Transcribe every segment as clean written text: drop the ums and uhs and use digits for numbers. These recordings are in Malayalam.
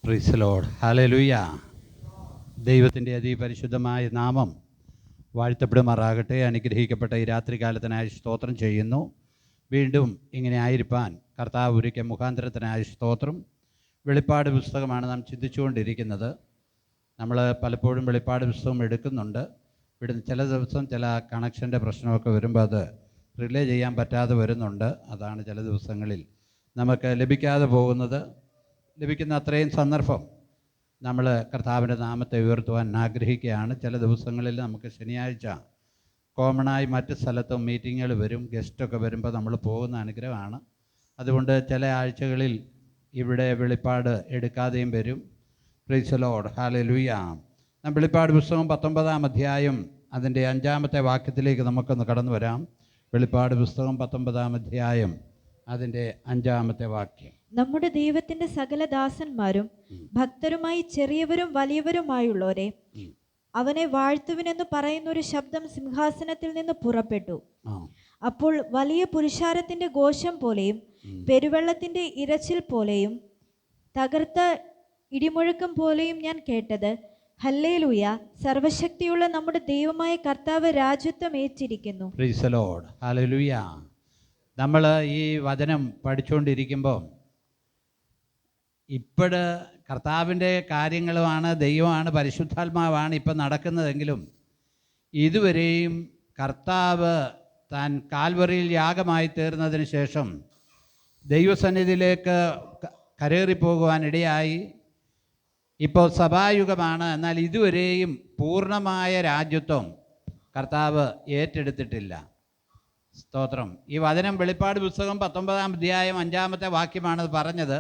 Price the lord. ഹല്ലേലൂയ. ദൈവത്തിൻ്റെ അതിപരിശുദ്ധമായ നാമം വാഴ്ത്തപ്പെടുമാറാകട്ടെ. അനുഗ്രഹിക്കപ്പെട്ട ഈ രാത്രികാലത്തിനായി സ്തോത്രം ചെയ്യുന്നു. വീണ്ടും ഇങ്ങനെ ആയിരിക്കാൻ കർത്താവ് ഒരുക്കിയ മുഖാന്തരത്തിനായി സ്തോത്രം. വെളിപ്പാട് പുസ്തകമാണ് നാം ചിന്തിച്ചുകൊണ്ടിരിക്കുന്നത്. നമ്മൾ പലപ്പോഴും വെളിപ്പാട് പുസ്തകം എടുക്കുന്നുണ്ട്. ഇവിടുന്ന് ചില ദിവസം ചില കണക്ഷൻ്റെ പ്രശ്നമൊക്കെ വരുമ്പോൾ അത് റിലേ ചെയ്യാൻ പറ്റാതെ വരുന്നുണ്ട്. അതാണ് ചില ദിവസങ്ങളിൽ നമുക്ക് ലഭിക്കാതെ പോകുന്നത്. ലഭിക്കുന്ന അത്രയും സന്ദർഭം നമ്മൾ കർത്താവിൻ്റെ നാമത്തെ ഉയർത്തുവാൻ ആഗ്രഹിക്കുകയാണ്. ചില ദിവസങ്ങളിൽ നമുക്ക് ശനിയാഴ്ച കോമണായി മറ്റ് സ്ഥലത്തും മീറ്റിങ്ങുകൾ വരും, ഗസ്റ്റൊക്കെ വരുമ്പോൾ നമ്മൾ പോകുന്ന അനുഗ്രഹമാണ്. അതുകൊണ്ട് ചില ആഴ്ചകളിൽ ഇവിടെ വെളിപ്പാട് എടുക്കാതെയും വരും. Price the lord. ഹല്ലേലൂയ. നാം വെളിപ്പാട് പുസ്തകം 19-ാം അധ്യായം അതിൻ്റെ 5-ാമത്തെ വാക്യത്തിലേക്ക് നമുക്കൊന്ന് കടന്നു വരാം. വെളിപ്പാട് പുസ്തകം 19-ാം അധ്യായം അതിൻ്റെ 5-ാമത്തെ വാക്യം. നമ്മുടെ ദൈവത്തിന്റെ സകല ദാസന്മാരും ഭക്തരുമായി ചെറിയവരും വലിയവരുമായുള്ളവരെ അവനെ വാഴ്ത്തുവിനെന്ന് പറയുന്ന ഒരു ശബ്ദം സിംഹാസനത്തിൽ നിന്ന് പുറപ്പെട്ടു. അപ്പോൾ വലിയ പുരുഷാരത്തിന്റെ ഘോഷം പോലെയും പെരുവെള്ളത്തിന്റെ ഇരച്ചിൽ പോലെയും തകർത്ത ഇടിമുഴക്കം പോലെയും ഞാൻ കേട്ടത്, ഹല്ലേലൂയ, സർവശക്തിയുള്ള നമ്മുടെ ദൈവമായ കർത്താവ് രാജത്വം ഏറ്റിരിക്കുന്നു. Praise the lord. ഹല്ലേലൂയ. നമ്മൾ ഈ വചനം പഠിച്ചുകൊണ്ടിരിക്കുമ്പോൾ ഇപ്പോഴ് കർത്താവിൻ്റെ കാര്യങ്ങളുമാണ്, ദൈവമാണ്, പരിശുദ്ധാത്മാവാണ് ഇപ്പം നടക്കുന്നതെങ്കിലും ഇതുവരെയും കർത്താവ് താൻ കാൽവറിയിൽ യാഗമായി തീർന്നതിന് ശേഷം ദൈവസന്നിധിയിലേക്ക് കരേറിപ്പോകുവാനിടയായി. ഇപ്പോൾ സഭായുഗമാണ്. എന്നാൽ ഇതുവരെയും പൂർണ്ണമായ രാജ്യത്വം കർത്താവ് ഏറ്റെടുത്തിട്ടില്ല. സ്തോത്രം. ഈ വചനം വെളിപ്പാട് പുസ്തകം 19-ാം അധ്യായം 5-ാമത്തെ വാക്യമാണ് പറഞ്ഞത്.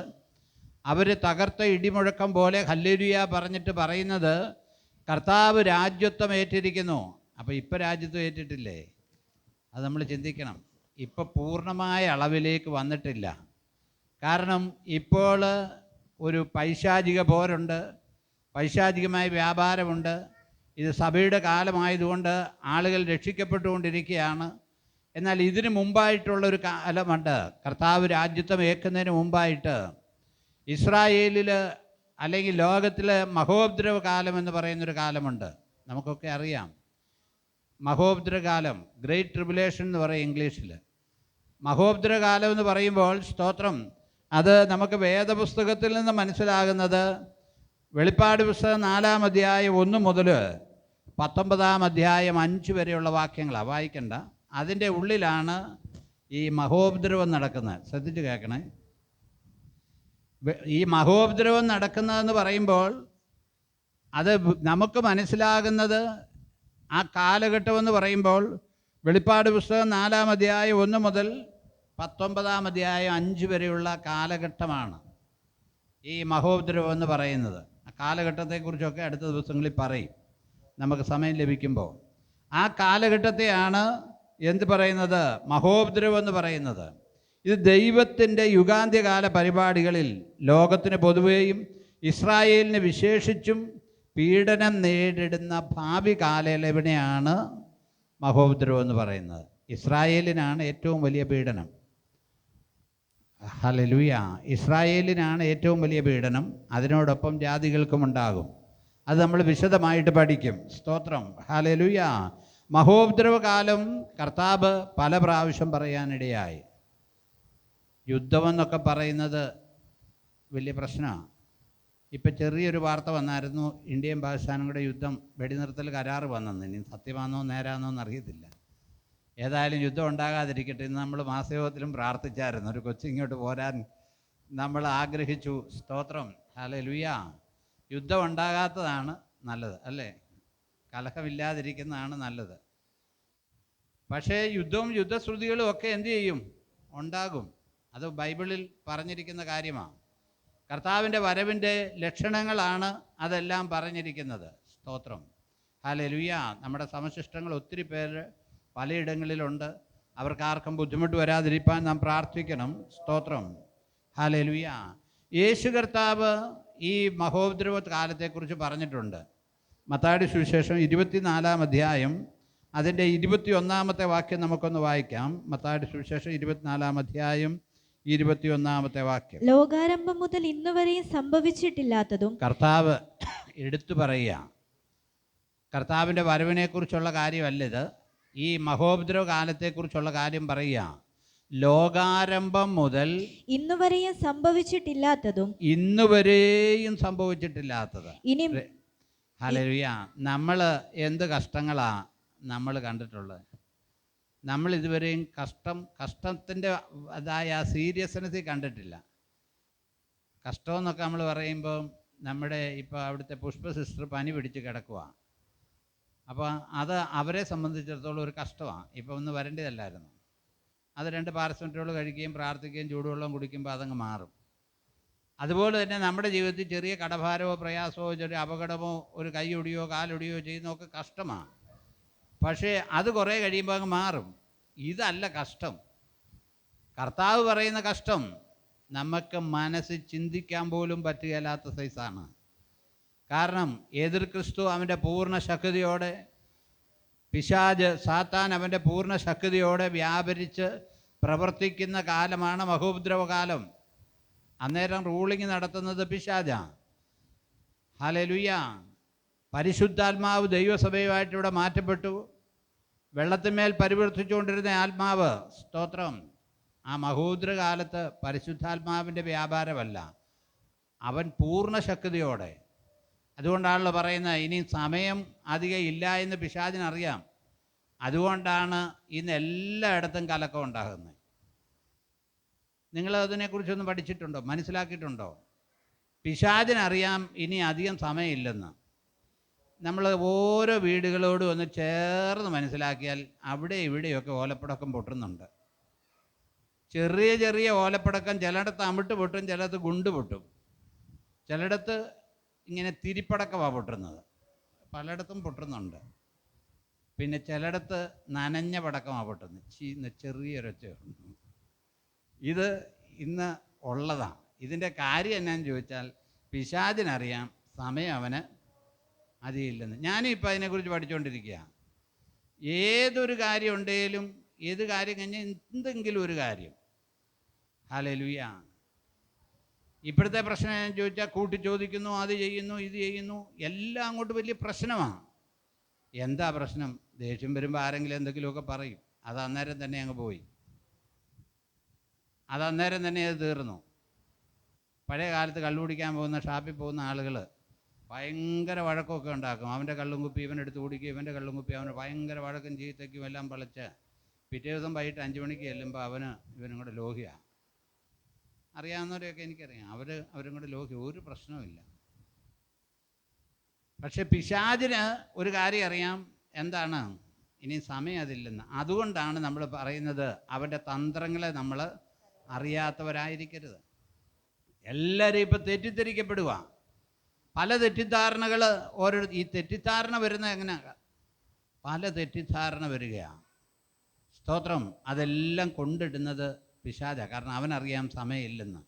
അവർ തകർത്ത ഇടിമുഴക്കം പോലെ ഹല്ലേലൂയ പറഞ്ഞിട്ട് പറയുന്നത് കർത്താവ് രാജ്യത്വം ഏറ്റിരിക്കുന്നു. അപ്പോൾ ഇപ്പം രാജ്യത്വം ഏറ്റിട്ടില്ലേ? അത് നമ്മൾ ചിന്തിക്കണം. ഇപ്പം പൂർണ്ണമായ അളവിലേക്ക് വന്നിട്ടില്ല. കാരണം ഇപ്പോൾ ഒരു പൈശാചിക പോരുണ്ട്, പൈശാചികമായ വ്യാപാരമുണ്ട്. ഇത് സഭയുടെ കാലമായതുകൊണ്ട് ആളുകൾ രക്ഷിക്കപ്പെട്ടുകൊണ്ടിരിക്കുകയാണ്. എന്നാൽ ഇതിന് മുമ്പായിട്ടുള്ളൊരു കാലമുണ്ട്. കർത്താവ് രാജ്യത്വം ഏൽക്കുന്നതിന് മുമ്പായിട്ട് ഇസ്രായേലിൽ അല്ലെങ്കിൽ ലോകത്തിൽ മഹോപദ്രവ കാലം എന്ന് പറയുന്നൊരു കാലമുണ്ട്. നമുക്കൊക്കെ അറിയാം മഹോപദ്രവ കാലം, ഗ്രേറ്റ് ട്രിബുലേഷൻ എന്ന് പറയും ഇംഗ്ലീഷിൽ. മഹോപദ്രവ കാലം എന്ന് പറയുമ്പോൾ സ്തോത്രം, അത് നമുക്ക് വേദപുസ്തകത്തിൽ നിന്ന് മനസ്സിലാകുന്നത് വെളിപ്പാട് പുസ്തകം 4-ാം അധ്യായം 1 മുതൽ 19-ാം അധ്യായം 5 വരെയുള്ള വാക്യങ്ങളാണ്. വായിക്കണ്ട. അതിൻ്റെ ഉള്ളിലാണ് ഈ മഹോപദ്രവം നടക്കുന്നത്. ശ്രദ്ധിച്ച് കേൾക്കണേ. ഈ മഹോപദ്രവം നടക്കുന്നതെന്ന് പറയുമ്പോൾ അത് നമുക്ക് മനസ്സിലാകുന്നത് ആ കാലഘട്ടമെന്ന് പറയുമ്പോൾ വെളിപ്പാട് പുസ്തകം 4-ാം അധ്യായം 1 മുതൽ 19-ാം അധ്യായം 5 വരെയുള്ള കാലഘട്ടമാണ് ഈ മഹോപദ്രവം എന്ന് പറയുന്നത്. ആ കാലഘട്ടത്തെക്കുറിച്ചൊക്കെ അടുത്ത ദിവസങ്ങളിൽ പറയും നമുക്ക് സമയം ലഭിക്കുമ്പോൾ. ആ കാലഘട്ടത്തെയാണ് എന്ത് പറയുന്നത്? മഹോപദ്രവം എന്ന് പറയുന്നത്. ഇത് ദൈവത്തിൻ്റെ യുഗാന്ത്യകാല പരിപാടികളിൽ ലോകത്തിന് പൊതുവെയും ഇസ്രായേലിന് വിശേഷിച്ചും പീഡനം നേരിടുന്ന ഭാവി കാലയളവിനെയാണ് മഹോപദ്രവം എന്ന് പറയുന്നത്. ഇസ്രായേലിനാണ് ഏറ്റവും വലിയ പീഡനം. ഹല്ലേലൂയ. ഇസ്രായേലിനാണ് ഏറ്റവും വലിയ പീഡനം. അതിനോടൊപ്പം ജാതികൾക്കും ഉണ്ടാകും. അത് നമ്മൾ വിശദമായിട്ട് പഠിക്കും. സ്തോത്രം. ഹല്ലേലൂയ. മഹോപദ്രവ കാലം കർത്താവ് പല പ്രാവശ്യം പറയാനിടയായി. യുദ്ധമെന്നൊക്കെ പറയുന്നത് വലിയ പ്രശ്നമാണ്. ഇപ്പം ചെറിയൊരു വാർത്ത വന്നായിരുന്നു, ഇന്ത്യയും പാകിസ്ഥാനും കൂടെ യുദ്ധം, വെടിനിർത്തൽ കരാറ് വന്നെന്ന്. ഇനി സത്യമാണോ നേരാണോ എന്നറിയത്തില്ല. ഏതായാലും യുദ്ധം ഉണ്ടാകാതിരിക്കട്ടെ. ഇന്ന് നമ്മൾ മാസയോഗത്തിലും പ്രാർത്ഥിച്ചായിരുന്നു. ഒരു കൊച്ചിങ്ങോട്ട് പോരാൻ നമ്മൾ ആഗ്രഹിച്ചു. സ്തോത്രം. ഹല്ലേലൂയ. യുദ്ധം ഉണ്ടാകാത്തതാണ് നല്ലത്, അല്ലേ? കലഹമില്ലാതിരിക്കുന്നതാണ് നല്ലത്. പക്ഷേ യുദ്ധവും യുദ്ധശ്രുതികളും ഒക്കെ എന്തു ചെയ്യും? ഉണ്ടാകും. അത് ബൈബിളിൽ പറഞ്ഞിരിക്കുന്ന കാര്യമാണ്. കർത്താവിൻ്റെ വരവിൻ്റെ ലക്ഷണങ്ങളാണ് അതെല്ലാം പറഞ്ഞിരിക്കുന്നത്. സ്തോത്രം. ഹല്ലേലൂയ. നമ്മുടെ സമശിഷ്ടങ്ങൾ ഒത്തിരി പേര് പലയിടങ്ങളിലുണ്ട്. അവർക്കാർക്കും ബുദ്ധിമുട്ട് വരാതിരിക്കാൻ നാം പ്രാർത്ഥിക്കണം. സ്തോത്രം. ഹല്ലേലൂയ. യേശു കർത്താവ് ഈ മഹോപദ്രവ കാലത്തെക്കുറിച്ച് പറഞ്ഞിട്ടുണ്ട്. മത്തായിയുടെ സുവിശേഷം 24-ാം അധ്യായം അതിൻ്റെ 21-ാമത്തെ വാക്യം നമുക്കൊന്ന് വായിക്കാം. മത്തായിയുടെ സുവിശേഷം 24-ാം അധ്യായം 21 വാക്യം. ലോകാരംഭം മുതൽ ഇന്നുവരെയും സംഭവിച്ചിട്ടില്ലാത്തതും കർത്താവ് എടുത്തു പറയുക, കർത്താവിൻ്റെ വരവിനെക്കുറിച്ചുള്ള കാര്യമല്ലിത്, ഈ മഹോപദ്രവ കാലത്തെക്കുറിച്ചുള്ള കാര്യം പറയുക. ലോകാരംഭം മുതൽ ഇന്നുവരെയും സംഭവിച്ചിട്ടില്ലാത്തതും ഇന്നുവരെയും സംഭവിച്ചിട്ടില്ലാത്തത്. ഇനി ഹല്ലേലൂയ. നമ്മൾ എന്ത് കഷ്ടങ്ങളാ നമ്മൾ കണ്ടിട്ടുള്ളത്. നമ്മൾ ഇതുവരെയും കഷ്ടത്തിൻ്റെ അതായ സീരിയസ്നെസ്സിൽ കണ്ടിട്ടില്ല. കഷ്ടമെന്നൊക്കെ നമ്മൾ പറയുമ്പോൾ നമ്മുടെ ഇപ്പോൾ അവിടുത്തെ പുഷ്പ സിസ്റ്റർ പനി പിടിച്ച് കിടക്കുക. അപ്പോൾ അത് അവരെ സംബന്ധിച്ചിടത്തോളം ഒരു കഷ്ടമാണ്. ഇപ്പോൾ ഒന്ന് വരേണ്ടതല്ലായിരുന്നു. അത് 2 പാരസെറ്റമോൾ കഴിക്കുകയും പ്രാർത്ഥിക്കുകയും ചൂടുവെള്ളം കുടിക്കുമ്പോൾ അതങ്ങ് മാറും. അതുപോലെ തന്നെ നമ്മുടെ ജീവിതത്തിൽ ചെറിയ കടഭാരമോ പ്രയാസമോ ചെറിയ അപകടമോ ഒരു കൈയൊടിയോ കാലൊടിയോ ചെയ്യുന്നതൊക്കെ കഷ്ടമാണ്. പക്ഷേ അത് കുറേ കഴിയുമ്പോൾ അങ്ങ് മാറും. ഇതല്ല കഷ്ടം. കർത്താവ് പറയുന്ന കഷ്ടം നമുക്ക് മനസ്സിൽ ചിന്തിക്കാൻ പോലും പറ്റുകയില്ലാത്ത സൈസാണ്. കാരണം എതിർ ക്രിസ്തു അവൻ്റെ പൂർണ്ണ ശക്തിയോടെ, പിശാച് സാത്താൻ അവൻ്റെ പൂർണ്ണ ശക്തിയോടെ വ്യാപരിച്ച് പ്രവർത്തിക്കുന്ന കാലമാണ് മഹോപദ്രവകാലം. അന്നേരം റൂളിങ് നടത്തുന്നത് പിശാചാണ്. ഹല്ലേലൂയ. പരിശുദ്ധാത്മാവ് ദൈവസഭയുമായിട്ട് ഇവിടെ മാറ്റപ്പെട്ടു. വെള്ളത്തിന്മേൽ പരിവർത്തിച്ചുകൊണ്ടിരുന്ന ആത്മാവ്, സ്തോത്രം, ആ മഹോദ്രകാലത്ത് പരിശുദ്ധാത്മാവിൻ്റെ വ്യാപാരമല്ല, അവൻ പൂർണ്ണ ശക്തിയോടെ. അതുകൊണ്ടാണല്ലോ പറയുന്നത് ഇനി സമയം അധികം ഇല്ല എന്ന് പിശാചിനറിയാം. അതുകൊണ്ടാണ് ഇന്ന് എല്ലായിടത്തും കലക്കം ഉണ്ടാകുന്നത്. നിങ്ങളതിനെക്കുറിച്ചൊന്നും പഠിച്ചിട്ടുണ്ടോ, മനസ്സിലാക്കിയിട്ടുണ്ടോ? പിശാചിനറിയാം ഇനി അധികം സമയമില്ലെന്ന്. നമ്മൾ ഓരോ വീടുകളോടും ഒന്ന് ചേർന്ന് മനസ്സിലാക്കിയാൽ അവിടെ ഇവിടെയൊക്കെ ഓലപ്പടക്കം പൊട്ടുന്നുണ്ട്. ചെറിയ ചെറിയ ഓലപ്പടക്കം ചിലയിടത്ത് അമിട്ട് പൊട്ടും, ചിലയിടത്ത് ഗുണ്ട് പൊട്ടും, ചിലയിടത്ത് ഇങ്ങനെ തിരിപ്പടക്കമാണ് പൊട്ടുന്നത്. പലയിടത്തും പൊട്ടുന്നുണ്ട്. പിന്നെ ചിലയിടത്ത് നനഞ്ഞ പടക്കമാണ് പൊട്ടുന്നത്, ചെറിയൊരൊച്ച. ഇത് ഇന്ന് ഉള്ളതാണ്. ഇതിൻ്റെ കാര്യം എന്നാന്ന് ചോദിച്ചാൽ പിശാചിനറിയാം സമയം അവന് അതില്ലെന്ന്. ഞാനും ഇപ്പം അതിനെക്കുറിച്ച് പഠിച്ചുകൊണ്ടിരിക്കുക. ഏതൊരു കാര്യം ഉണ്ടെങ്കിലും ഏത് കാര്യം കഴിഞ്ഞാൽ എന്തെങ്കിലും ഒരു കാര്യം, ഹല്ലേലൂയ. ഇപ്പോഴത്തെ പ്രശ്നം ഞാൻ ചോദിച്ചാൽ കൂട്ടി ചോദിക്കുന്നു, അത് ചെയ്യുന്നു, ഇത് ചെയ്യുന്നു, എല്ലാം അങ്ങോട്ട് വലിയ പ്രശ്നമാണ്. എന്താ പ്രശ്നം? ദേഷ്യം വരുമ്പോൾ ആരെങ്കിലും എന്തെങ്കിലുമൊക്കെ പറയും, അത് അന്നേരം തന്നെ അങ്ങ് പോയി, അത് അന്നേരം തന്നെ അത് തീർന്നു. പഴയ കാലത്ത് കള്ളുകുടിക്കാൻ പോകുന്ന ഷാപ്പിൽ പോകുന്ന ആളുകൾ ഭയങ്കര വഴക്കമൊക്കെ ഉണ്ടാക്കും. അവൻ്റെ കള്ളും കുപ്പി ഇവനെടുത്ത് കുടിക്കും, ഇവൻ്റെ കള്ളും കുപ്പി അവന് ഭയങ്കര വഴക്കും ചീത്തയ്ക്കും എല്ലാം പളച്ച് പിറ്റേ ദിവസം വൈകിട്ട് 5 മണിക്ക് ചെല്ലുമ്പോൾ ഇവനും കൂടെ ലോഹിയാണ്. അറിയാവുന്നവരെയൊക്കെ എനിക്കറിയാം, അവരും കൂടെ ലോഹി, ഒരു പ്രശ്നവുമില്ല. പക്ഷെ പിശാചിന് ഒരു കാര്യം അറിയാം, എന്താണ്? ഇനി സമയം അതില്ലെന്ന്. അതുകൊണ്ടാണ് നമ്മൾ പറയുന്നത് അവൻ്റെ തന്ത്രങ്ങളെ നമ്മൾ അറിയാത്തവരായിരിക്കരുത്. എല്ലാവരും ഇപ്പം തെറ്റിദ്ധരിക്കപ്പെടുക. പല തെറ്റിദ്ധാരണകൾ ഈ തെറ്റിദ്ധാരണ വരുന്നത് എങ്ങനെയാണ്? പല തെറ്റിദ്ധാരണ വരികയാണ്. സ്തോത്രം. അതെല്ലാം കൊണ്ടിടുന്നത് പിശാചാണ്. കാരണം അവനറിയാം സമയമില്ലെന്ന്.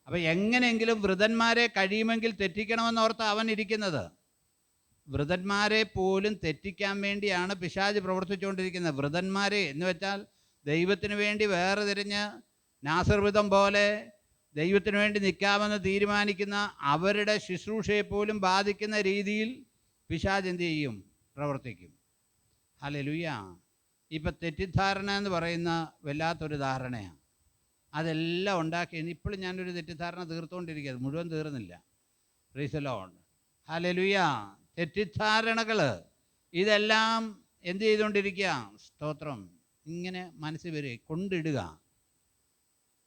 അപ്പോൾ എങ്ങനെയെങ്കിലും വൃതന്മാരെ കഴിയുമെങ്കിൽ തെറ്റിക്കണമെന്നോർത്ത് അവൻ ഇരിക്കുന്നത്. വൃതന്മാരെ പോലും തെറ്റിക്കാൻ വേണ്ടിയാണ് പിശാച് പ്രവർത്തിച്ചുകൊണ്ടിരിക്കുന്നത്. വൃതന്മാരെ എന്ന് വെച്ചാൽ ദൈവത്തിന് വേണ്ടി വേറെ തിരിഞ്ഞ് നാസർവൃതം പോലെ ദൈവത്തിന് വേണ്ടി നിൽക്കാമെന്ന് തീരുമാനിക്കുന്ന അവരുടെ ശുശ്രൂഷയെ പോലും ബാധിക്കുന്ന രീതിയിൽ പിശാച് എന്ത് ചെയ്യും? പ്രവർത്തിക്കും. ഹല്ലേലൂയ. ഇപ്പം തെറ്റിദ്ധാരണ എന്ന് പറയുന്ന വല്ലാത്തൊരു ധാരണയാണ്. അതെല്ലാം ഉണ്ടാക്കി ഇപ്പോഴും ഞാനൊരു തെറ്റിദ്ധാരണ തീർത്തുകൊണ്ടിരിക്കുക, മുഴുവൻ തീർന്നില്ല. Price the lord. ഹല്ലേലൂയ. തെറ്റിദ്ധാരണകൾ ഇതെല്ലാം എന്ത് ചെയ്തുകൊണ്ടിരിക്കുക? സ്തോത്രം. ഇങ്ങനെ മനസ്സിൽ വരിക,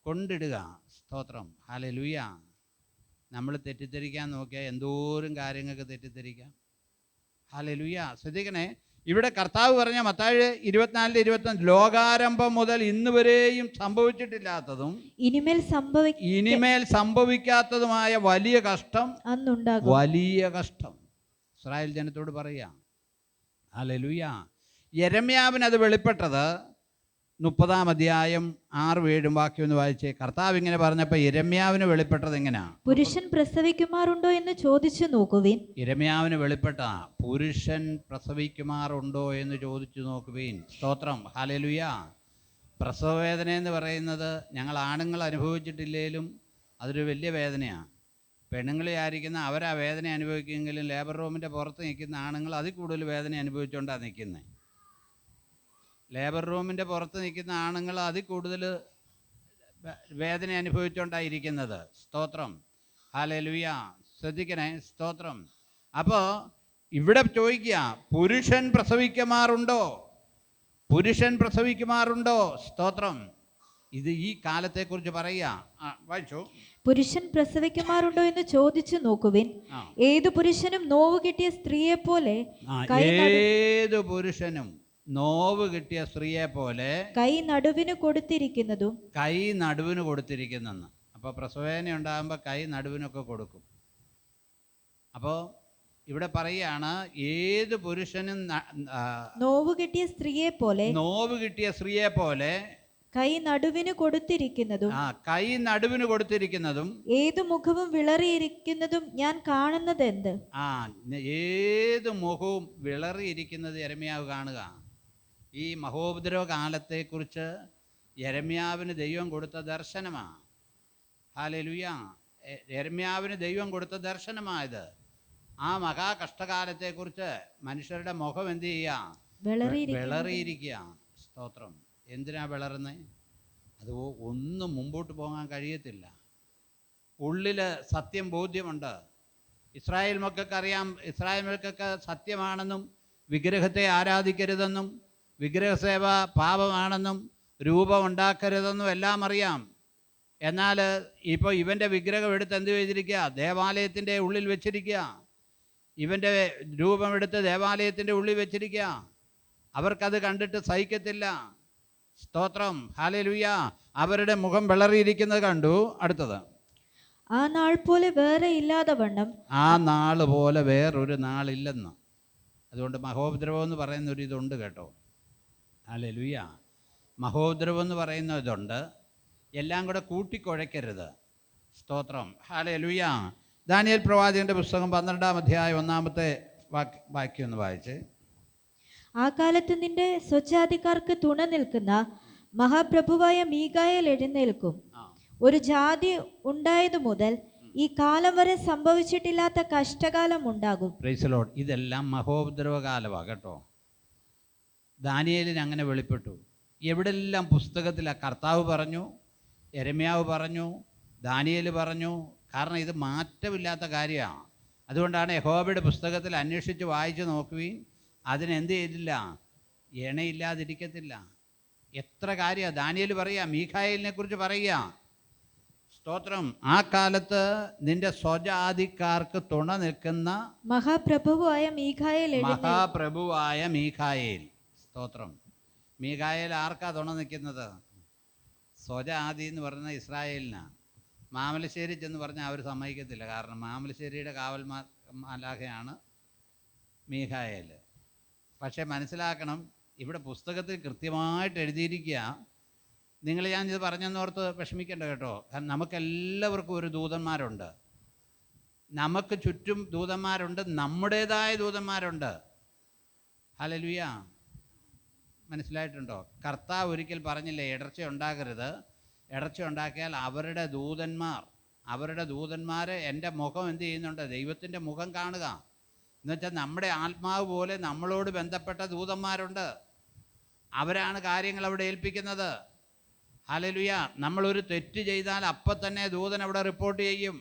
കൊണ്ടിടുക. സ്തോത്രം. ഹല്ലേലൂയ. നമ്മൾ തെറ്റിദ്ധരിക്കാൻ നോക്കിയാൽ എന്തോരം കാര്യങ്ങൾക്ക് തെറ്റിദ്ധരിക്കാം. ഹല്ലേലൂയ. ശ്രദ്ധിക്കണേ, ഇവിടെ കർത്താവ് പറഞ്ഞ മത്തായി 24:25 ലോകാരംഭം മുതൽ ഇന്ന് വരെയും സംഭവിച്ചിട്ടില്ലാത്തതും ഇനിമേൽ സംഭവിക്കാത്തതുമായ വലിയ കഷ്ടം അന്നുണ്ടാകും. വലിയ കഷ്ടം ഇസ്രായേൽ ജനത്തോട് പറയുക. ഹല്ലേലൂയ. യെരമ്യാവിന് അത് വെളിപ്പെട്ടത് 30-ാം അധ്യായം 6-7 വാക്യം ഒന്ന് വായിച്ചേ. കർത്താവ് ഇങ്ങനെ പറഞ്ഞപ്പോൾ യെരമ്യാവിന് വെളിപ്പെട്ടത് എങ്ങനെയാ? പുരുഷൻ പ്രസവിക്കുമാറുണ്ടോ എന്ന് ചോദിച്ചു നോക്കുവിൻ. യെരമ്യാവിന് വെളിപ്പെട്ട പുരുഷൻ പ്രസവിക്കുമാറുണ്ടോ എന്ന് ചോദിച്ചു നോക്കുവിൻ. സ്തോത്രം. ഹല്ലേലൂയ. പ്രസവവേദന എന്ന് പറയുന്നത് ഞങ്ങൾ ആണുങ്ങൾ അനുഭവിച്ചിട്ടില്ലെങ്കിലും അതൊരു വലിയ വേദനയാണ്. പെണ്ണുങ്ങൾ വിചാരിക്കുന്ന അവരാ വേദന അനുഭവിക്കുമെങ്കിലും ലേബർ റൂമിൻ്റെ പുറത്ത് നിൽക്കുന്ന ആണുങ്ങൾ അതിൽ കൂടുതൽ വേദന അനുഭവിച്ചുകൊണ്ടാണ് നിൽക്കുന്നത്. ലേബർ റൂമിൻ്റെ പുറത്ത് നിൽക്കുന്ന ആണുങ്ങൾ അതിൽ കൂടുതൽ വേദന അനുഭവിച്ചുകൊണ്ടാണ് ഇരിക്കുന്നത്. സ്തോത്രം, ഹല്ലേലൂയ. ശ്രദ്ധിക്കണേ, സ്തോത്രം. അപ്പോൾ ഇവിടെ ചോദിക്കുക, പുരുഷൻ പ്രസവിക്കുമാറുണ്ടോ? പുരുഷൻ പ്രസവിക്കുമാറുണ്ടോ? സ്തോത്രം. ഇത് ഈ കാലത്തെക്കുറിച്ച് പറയുക. വായിച്ചു. പുരുഷൻ പ്രസവിക്കുമാറുണ്ടോ എന്ന് ചോദിച്ചു നോക്കുവിൻ. ഏതു പുരുഷനും നോവ് കിട്ടിയ സ്ത്രീയെ പോലെ ഏതു പുരുഷനും നോവ് കിട്ടിയ സ്ത്രീയെ പോലെ കൈ നടുവിന് കൊടുത്തിരിക്കുന്നതും. കൈ നടുവിന് കൊടുത്തിരിക്കുന്നെന്ന്. അപ്പോൾ പ്രസവവേദന ഉണ്ടാകുമ്പോൾ കൈ നടുവിനൊക്കെ കൊടുക്കും. അപ്പോൾ ഇവിടെ പറയുകയാണ്, ഏത് പുരുഷനും നോവ് കിട്ടിയ സ്ത്രീയെ പോലെ നോവ് കിട്ടിയ സ്ത്രീയെ പോലെ കൈ നടുവിന് കൊടുത്തിരിക്കുന്നതും. കൈ നടുവിന് കൊടുത്തിരിക്കുന്നതും ഏതു മുഖവും വിളറിയിരിക്കുന്നതും ഞാൻ കാണുന്നത് എന്ത്? ഏത് മുഖവും വിളറിയിരിക്കുന്നത് യെരമ്യാവ് കാണുക. ഈ മഹോപദ്രവ കാലത്തെക്കുറിച്ച് യെരമ്യാവിന് ദൈവം കൊടുത്ത ദർശനമാണ്. ഹല്ലേലൂയ. യെരമ്യാവിന് ദൈവം കൊടുത്ത ദർശനമായത്. ആ മഹാകഷ്ടകാലത്തെക്കുറിച്ച് മനുഷ്യരുടെ മുഖം എന്ത് ചെയ്യുക? വിളറിയിരിക്കുക. സ്തോത്രം. എന്തിനാ വിളറുന്നത്? അത് ഒന്നും മുമ്പോട്ട് പോകാൻ കഴിയത്തില്ല. ഉള്ളിൽ സത്യം ബോധ്യമുണ്ട്. ഇസ്രായേൽ മക്കൾക്കറിയാം, ഇസ്രായേൽ മക്കൾക്ക് സത്യമാണെന്നും വിഗ്രഹത്തെ ആരാധിക്കരുതെന്നും വിഗ്രഹസേവ പാപമാണെന്നും രൂപം ഉണ്ടാക്കരുതെന്നും എല്ലാം അറിയാം. എന്നാൽ ഇപ്പോൾ ഇവൻ്റെ വിഗ്രഹം എടുത്ത് എന്ത് ചെയ്തിരിക്കുക? ദേവാലയത്തിൻ്റെ ഉള്ളിൽ വെച്ചിരിക്കുക. ഇവൻ്റെ രൂപമെടുത്ത് ദേവാലയത്തിൻ്റെ ഉള്ളിൽ വെച്ചിരിക്കുക. അവർക്കത് കണ്ടിട്ട് സഹിക്കത്തില്ല. സ്തോത്രം, ഹല്ലേലൂയ. അവരുടെ മുഖം വിളറിയിരിക്കുന്നത് കണ്ടു. അടുത്തത്, ആ നാൾ പോലെ വേറെ ഇല്ലാതെ വണ്ണം. ആ നാൾ പോലെ വേറൊരു നാളില്ലെന്ന്. അതുകൊണ്ട് മഹോപദ്രവം എന്ന് പറയുന്ന ഒരു ഇതുണ്ട് കേട്ടോ. ഹല്ലേലൂയ. മഹോപദ്രവം എന്ന് പറയുന്ന ഇതുണ്ട്. എല്ലാം കൂടെ കൂട്ടിക്കുഴയ്ക്കരുത്. സ്തോത്രം, ഹല്ലേലൂയ. ദാനിയേൽ പ്രവാചകന്റെ പുസ്തകം 12-ാം അധ്യായം 1-ാമത്തെ വാക്യം ഒന്ന് വായിച്ച്. ആ കാലത്ത് നിന്റെ സ്വജാതിക്കാർക്ക് തുണ നിൽക്കുന്ന മഹാപ്രഭുവായ മീഖായേൽ എഴുന്നേൽക്കും. ഒരു ജാതി ഉണ്ടായതു മുതൽ ഈ കാലം വരെ സംഭവിച്ചിട്ടില്ലാത്ത കഷ്ടകാലം ഉണ്ടാകും. Price the Lord. ഇതെല്ലാം മഹോപദ്രവ കാലമാണ് കേട്ടോ. ദാനിയേലിന് അങ്ങനെ വെളിപ്പെട്ടു. എവിടെല്ലാം പുസ്തകത്തിലാണ് കർത്താവ് പറഞ്ഞു, യെരമ്യാവ് പറഞ്ഞു, ദാനിയേൽ പറഞ്ഞു. കാരണം ഇത് മാറ്റമില്ലാത്ത കാര്യമാണ്. അതുകൊണ്ടാണ് യഹോവയുടെ പുസ്തകത്തിൽ അന്വേഷിച്ച് വായിച്ച് നോക്കുകയും അതിനെന്ത് ചെയ്തില്ല? ഇണയില്ലാതിരിക്കത്തില്ല. എത്ര കാര്യമാണ് ദാനിയേൽ പറയുക, മീഖായേലിനെ കുറിച്ച് പറയുക. സ്തോത്രം. ആ കാലത്ത് നിന്റെ സ്വജാതിക്കാർക്ക് തുണ നിൽക്കുന്ന മഹാപ്രഭുവായ മീഖായേൽ. സ്തോത്രം. മീഖായേൽ ആർക്കാ തുണ നിൽക്കുന്നത്? സ്വജാതി എന്ന് പറയുന്ന ഇസ്രായേലിനാണ്. മാമലശ്ശേരി ചെന്ന് പറഞ്ഞാൽ അവർ സമ്മതിക്കത്തില്ല. കാരണം മാമലശ്ശേരിയുടെ കാവൽ മാലാഖയാണ് മീഖായേൽ. പക്ഷേ മനസ്സിലാക്കണം, ഇവിടെ പുസ്തകത്തിൽ കൃത്യമായിട്ട് എഴുതിയിരിക്കുക. ഞാനിത് പറഞ്ഞെന്നോർത്ത് വിഷമിക്കേണ്ട കേട്ടോ. കാരണം നമുക്കെല്ലാവർക്കും ഒരു ദൂതന്മാരുണ്ട്. നമുക്ക് ചുറ്റും ദൂതന്മാരുണ്ട്, നമ്മുടേതായ ദൂതന്മാരുണ്ട്. ഹല്ലേലൂയ. മനസ്സിലായിട്ടുണ്ടോ? കർത്താവ് ഒരിക്കൽ പറഞ്ഞില്ലേ, ഇടർച്ച ഉണ്ടാകരുത്. ഇടർച്ച ഉണ്ടാക്കിയാൽ അവരുടെ ദൂതന്മാർ എൻ്റെ മുഖം എന്ത് ചെയ്യുന്നുണ്ട്? ദൈവത്തിൻ്റെ മുഖം കാണുക. എന്നുവെച്ചാൽ നമ്മുടെ ആത്മാവ് പോലെ നമ്മളോട് ബന്ധപ്പെട്ട ദൂതന്മാരുണ്ട്. അവരാണ് കാര്യങ്ങൾ അവിടെ ഏൽപ്പിക്കുന്നത്. ഹല്ലേലൂയ. നമ്മളൊരു തെറ്റ് ചെയ്താൽ അപ്പം തന്നെ ദൂതൻ അവിടെ റിപ്പോർട്ട് ചെയ്യും.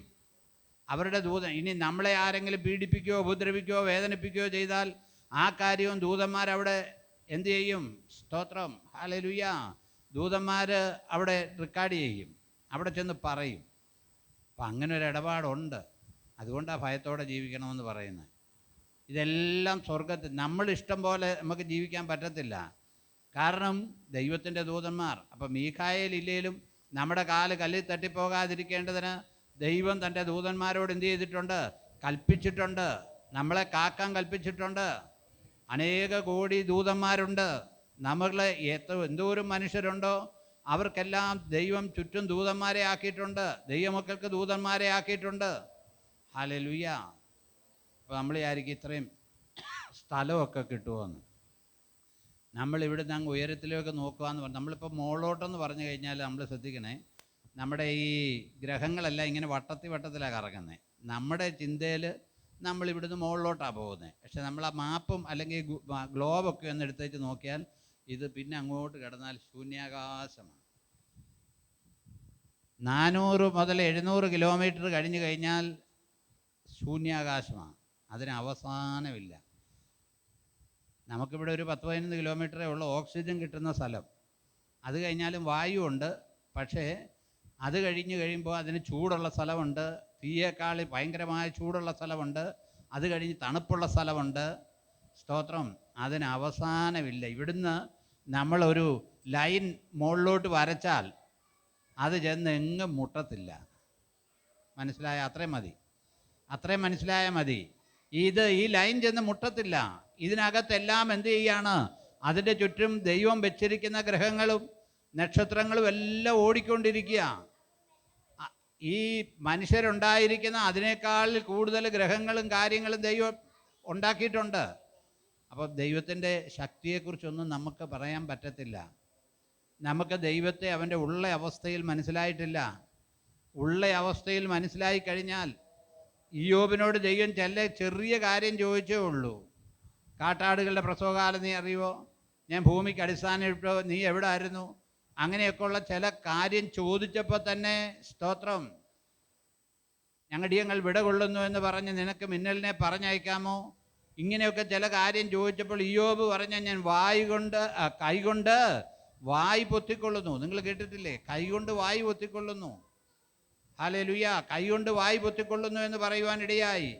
അവരുടെ ദൂതൻ. ഇനി നമ്മളെ ആരെങ്കിലും പീഡിപ്പിക്കുകയോ ഉപദ്രവിക്കുകയോ വേദനിപ്പിക്കുകയോ ചെയ്താൽ ആ കാര്യവും ദൂതന്മാരവിടെ എന്ത് ചെയ്യും? സ്തോത്രം, ഹല്ലേലൂയ. ദൂതന്മാർ അവിടെ റെക്കോർഡ് ചെയ്യും, അവിടെ ചെന്ന് പറയും. അപ്പം അങ്ങനെ ഒരു ഇടപാടുണ്ട്. അതുകൊണ്ടാണ് ഭയത്തോടെ ജീവിക്കണമെന്ന് പറയുന്നത്. ഇതെല്ലാം സ്വർഗത്തിൽ നമ്മളിഷ്ടം പോലെ നമുക്ക് ജീവിക്കാൻ പറ്റത്തില്ല. കാരണം ദൈവത്തിൻ്റെ ദൂതന്മാർ. അപ്പം മീഖായേൽ ഇല്ലേലും നമ്മുടെ കാല് കല്ലിൽ തട്ടിപ്പോകാതിരിക്കേണ്ടതിന് ദൈവം തൻ്റെ ദൂതന്മാരോട് എന്ത് ചെയ്തിട്ടുണ്ട്? കൽപ്പിച്ചിട്ടുണ്ട്. നമ്മളെ കാക്കാൻ കൽപ്പിച്ചിട്ടുണ്ട്. അനേക കോടി ദൂതന്മാരുണ്ട്. നമ്മളെ എന്തോരം മനുഷ്യരുണ്ടോ അവർക്കെല്ലാം ദൈവം ചുറ്റും ദൂതന്മാരെ ആക്കിയിട്ടുണ്ട്. ദൈവമക്കൾക്ക് ദൂതന്മാരെ ആക്കിയിട്ടുണ്ട്. ഹല്ലേലൂയ. അപ്പോൾ നമ്മൾ വിചാരിക്കും ഇത്രയും സ്ഥലമൊക്കെ കിട്ടുമോയെന്ന്. നമ്മൾ ഇവിടുന്ന് അങ്ങ് ഉയരത്തിലേക്ക് നോക്കുക എന്ന് പറഞ്ഞു. നമ്മളിപ്പോൾ മുകളിലോട്ടെന്ന് പറഞ്ഞു കഴിഞ്ഞാൽ നമ്മൾ ശ്രദ്ധിക്കണേ, നമ്മുടെ ഈ ഗ്രഹങ്ങളെല്ലാം ഇങ്ങനെ വട്ടത്തിലാണ് കറങ്ങുന്നത്. നമ്മുടെ ചിന്തയിൽ നമ്മൾ ഇവിടുന്ന് മുകളിലോട്ടാണ് പോകുന്നത്. പക്ഷെ നമ്മൾ ആ മാപ്പും അല്ലെങ്കിൽ ഗ്ലോബൊക്കെ ഒന്ന് എടുത്തേച്ച് നോക്കിയാൽ ഇത് പിന്നെ അങ്ങോട്ട് കിടന്നാൽ ശൂന്യാകാശമാണ്. 400 മുതൽ 700 കിലോമീറ്റർ കഴിഞ്ഞ് കഴിഞ്ഞാൽ ശൂന്യാകാശമാണ്. അതിന് അവസാനമില്ല. നമുക്കിവിടെ ഒരു 10-15 കിലോമീറ്ററേ ഉള്ളൂ ഓക്സിജൻ കിട്ടുന്ന സ്ഥലം. അത് കഴിഞ്ഞാലും വായുവുണ്ട്. പക്ഷേ അത് കഴിയുമ്പോൾ അതിന് ചൂടുള്ള സ്ഥലമുണ്ട്, തീയേക്കാൾ ഭയങ്കരമായ ചൂടുള്ള സ്ഥലമുണ്ട്, അത് കഴിഞ്ഞ് തണുപ്പുള്ള സ്ഥലമുണ്ട്. സ്തോത്രം. അതിന് അവസാനമില്ല. ഇവിടുന്ന് നമ്മളൊരു ലൈൻ മുകളിലോട്ട് വരച്ചാൽ അത് ചെന്ന് എങ്ങും മുട്ടത്തില്ല. മനസ്സിലായ? അത്രയും മനസ്സിലായാൽ മതി. ഈ ലൈൻ ചെന്ന് മുട്ടത്തില്ല. ഇതിനകത്തെല്ലാം എന്ത് ചെയ്യാണ്? അതിൻ്റെ ചുറ്റും ദൈവം വെച്ചിരിക്കുന്ന ഗ്രഹങ്ങളും നക്ഷത്രങ്ങളും എല്ലാം ഓടിക്കൊണ്ടിരിക്കുക. ഈ മനുഷ്യരുണ്ടായിരിക്കുന്ന അതിനേക്കാൾ കൂടുതൽ ഗ്രഹങ്ങളും കാര്യങ്ങളും ദൈവം ഉണ്ടാക്കിയിട്ടുണ്ട്. അപ്പോൾ ദൈവത്തിൻ്റെ ശക്തിയെക്കുറിച്ചൊന്നും നമുക്ക് പറയാൻ പറ്റത്തില്ല. നമുക്ക് ദൈവത്തെ അവൻ്റെ ഉള്ള അവസ്ഥയിൽ മനസ്സിലായിട്ടില്ല. ഉള്ള അവസ്ഥയിൽ മനസ്സിലായി കഴിഞ്ഞാൽ ഇയ്യോബിനോട് ദൈവം ചെറിയ കാര്യം ചോദിച്ചേ ഉള്ളൂ. കാട്ടാടുകളുടെ പ്രസവകാലം നീ അറിയുമോ? ഞാൻ ഭൂമിക്ക് അടിസ്ഥാനം ഇട്ടോ, നീ എവിടെ ആയിരുന്നു? അങ്ങനെയൊക്കെയുള്ള ചില കാര്യം ചോദിച്ചപ്പോൾ തന്നെ സ്തോത്രം, ഞങ്ങൾ വിട കൊള്ളുന്നു എന്ന് പറഞ്ഞ് നിനക്ക് മിന്നലിനെ പറഞ്ഞയക്കാമോ? ഇങ്ങനെയൊക്കെ ചില കാര്യം ചോദിച്ചപ്പോൾ ഇയ്യോബ് പറഞ്ഞ ഞാൻ കൈകൊണ്ട് വായ് പൊത്തിക്കൊള്ളുന്നു. നിങ്ങൾ കേട്ടിട്ടില്ലേ? കൈകൊണ്ട് വായ് പൊത്തിക്കൊള്ളുന്നു. ഹല്ലേലൂയ. കൈകൊണ്ട് വായ് പൊത്തിക്കൊള്ളുന്നു എന്ന് പറയുവാനിടയായി.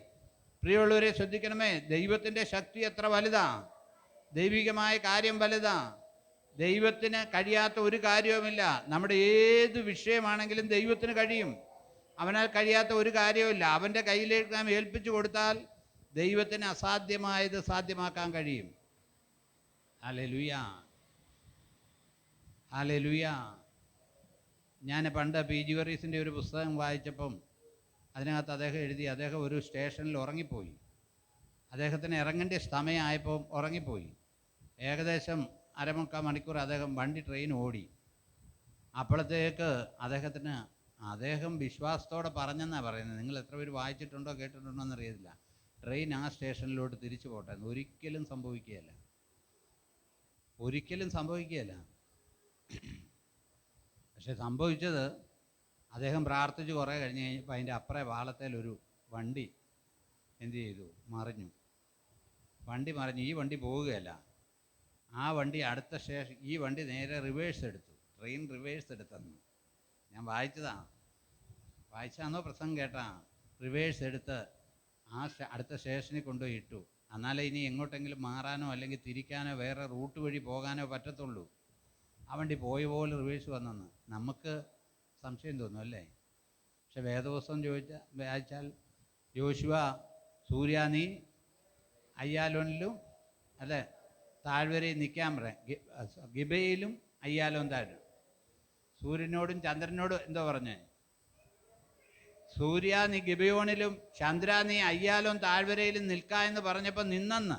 പ്രിയമുള്ളവരെ ശ്രദ്ധിക്കണമേ, ദൈവത്തിൻ്റെ ശക്തി എത്ര വലുതാ! ദൈവികമായ കാര്യം വലുതാ. ദൈവത്തിന് കഴിയാത്ത ഒരു കാര്യവുമില്ല. നമ്മുടെ ഏത് വിഷയമാണെങ്കിലും ദൈവത്തിന് കഴിയും. അവനാൽ കഴിയാത്ത ഒരു കാര്യവുമില്ല. അവൻ്റെ കയ്യിലേക്ക് നാം ഏൽപ്പിച്ചു കൊടുത്താൽ ദൈവത്തിന് അസാധ്യമായത് സാധ്യമാക്കാൻ കഴിയും. Hallelujah, hallelujah. ഞാൻ പണ്ട് PG വർഗീസിൻ്റെ ഒരു പുസ്തകം വായിച്ചപ്പം അതിനകത്ത് അദ്ദേഹം ഒരു സ്റ്റേഷനിൽ ഉറങ്ങിപ്പോയി. അദ്ദേഹത്തിന് ഇറങ്ങേണ്ട സമയമായപ്പോൾ ഉറങ്ങിപ്പോയി. ഏകദേശം 1/4 മണിക്കൂർ ട്രെയിൻ ഓടി. അപ്പോഴത്തേക്ക് അദ്ദേഹം വിശ്വാസത്തോടെ പറഞ്ഞെന്നാണ് പറയുന്നത്. നിങ്ങൾ എത്ര പേര് വായിച്ചിട്ടുണ്ടോ കേട്ടിട്ടുണ്ടോ എന്നറിയത്തില്ല. ട്രെയിൻ ആ സ്റ്റേഷനിലോട്ട് തിരിച്ചു പോട്ടെ. ഒരിക്കലും സംഭവിക്കുകയില്ല. പക്ഷെ സംഭവിച്ചത്, അദ്ദേഹം പ്രാർത്ഥിച്ച് കുറേ കഴിഞ്ഞ് കഴിഞ്ഞപ്പോൾ അതിൻ്റെ അപ്പുറേ പാളത്തിലൊരു വണ്ടി എന്ത് ചെയ്തു? മറിഞ്ഞു. ഈ വണ്ടി പോവുകയല്ല. ആ വണ്ടി അടുത്ത സ്റ്റേഷൻ, ഈ വണ്ടി നേരെ റിവേഴ്സ് എടുത്തു. ട്രെയിൻ റിവേഴ്സ് എടുത്തെന്ന് ഞാൻ വായിച്ചാന്നോ പ്രസംഗം കേട്ടാ? റിവേഴ്സ് എടുത്ത് അടുത്ത സ്റ്റേഷനിൽ കൊണ്ടുപോയി ഇട്ടു. എന്നാലേ ഇനി എങ്ങോട്ടെങ്കിലും മാറാനോ അല്ലെങ്കിൽ തിരിക്കാനോ വേറെ റൂട്ട് വഴി പോകാനോ പറ്റത്തുള്ളൂ. ആ വണ്ടി പോയ പോലെ റിവേഴ്സ് വന്നെന്ന് നമുക്ക് സംശയം തോന്നും അല്ലേ? പക്ഷെ വേദപുസ്തകം വായിച്ചാൽ യോശുവ, സൂര്യ നീ അയ്യാലോനിലും അല്ലേ താഴ്വരയിൽ നിൽക്കാൻ പറയാം. ഗിബയിലും അയ്യാലോൻ താഴ്വര. സൂര്യനോടും ചന്ദ്രനോടും എന്തോ പറഞ്ഞേ? സൂര്യ നീ ഗിബയോണിലും ചന്ദ്ര നീ അയ്യാലോൻ താഴ്വരയിലും നിൽക്കുക എന്ന് പറഞ്ഞപ്പോൾ നിന്നെന്ന്.